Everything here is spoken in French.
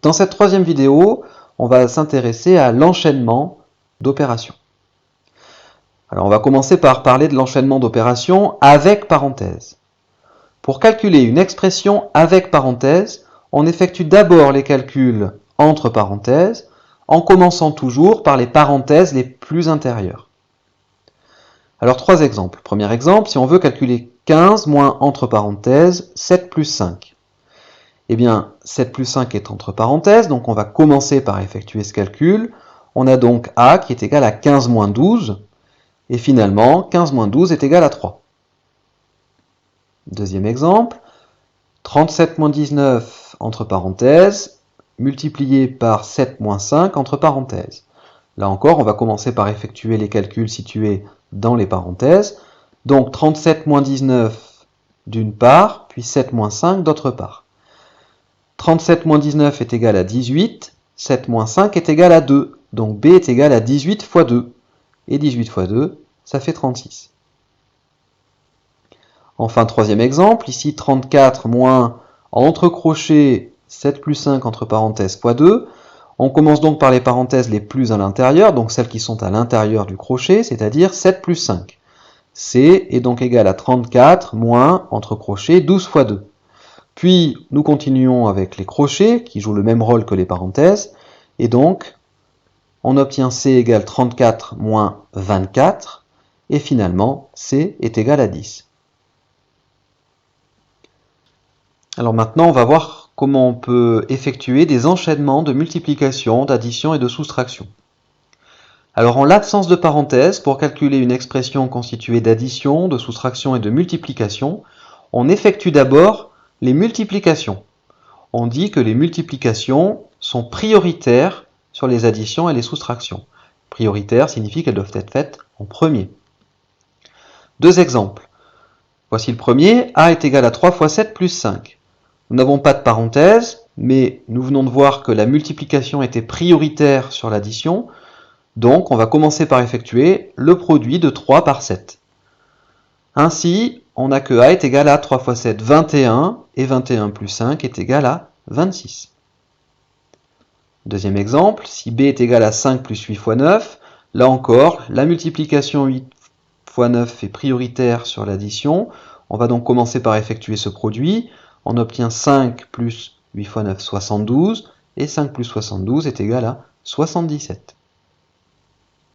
Dans cette troisième vidéo, on va s'intéresser à l'enchaînement d'opérations. Alors on va commencer par parler de l'enchaînement d'opérations avec parenthèse. Pour calculer une expression avec parenthèse, on effectue d'abord les calculs entre parenthèses, en commençant toujours par les parenthèses les plus intérieures. Alors trois exemples. Premier exemple, si on veut calculer 15 moins entre parenthèses 7 plus 5. Eh bien, 7 plus 5 est entre parenthèses, donc on va commencer par effectuer ce calcul. On a donc A qui est égal à 15 moins 12, et finalement, 15 moins 12 est égal à 3. Deuxième exemple, 37 moins 19 entre parenthèses, multiplié par 7 moins 5 entre parenthèses. Là encore, on va commencer par effectuer les calculs situés dans les parenthèses. Donc 37 moins 19 d'une part, puis 7 moins 5 d'autre part. 37 moins 19 est égal à 18, 7 moins 5 est égal à 2. Donc B est égal à 18 fois 2. Et 18 fois 2, ça fait 36. Enfin, troisième exemple, ici 34 moins, entre crochets, 7 plus 5 entre parenthèses fois 2. On commence donc par les parenthèses les plus à l'intérieur, donc celles qui sont à l'intérieur du crochet, c'est-à-dire 7 plus 5. C est donc égal à 34 moins, entre crochets, 12 fois 2. Puis, nous continuons avec les crochets, qui jouent le même rôle que les parenthèses, et donc, on obtient C égale 34 moins 24, et finalement, C est égal à 10. Alors maintenant, on va voir comment on peut effectuer des enchaînements de multiplication, d'addition et de soustraction. Alors en l'absence de parenthèses, pour calculer une expression constituée d'addition, de soustraction et de multiplication, on effectue d'abord les multiplications. On dit que les multiplications sont prioritaires sur les additions et les soustractions. Prioritaires signifie qu'elles doivent être faites en premier. Deux exemples. Voici le premier, A est égal à 3 fois 7 plus 5. Nous n'avons pas de parenthèse, mais nous venons de voir que la multiplication était prioritaire sur l'addition, donc on va commencer par effectuer le produit de 3 par 7. Ainsi, on a que A est égal à 3 fois 7, 21, et 21 plus 5 est égal à 26. Deuxième exemple, si B est égal à 5 plus 8 fois 9, là encore, la multiplication 8 fois 9 est prioritaire sur l'addition. On va donc commencer par effectuer ce produit. On obtient 5 plus 8 fois 9, 72, et 5 plus 72 est égal à 77.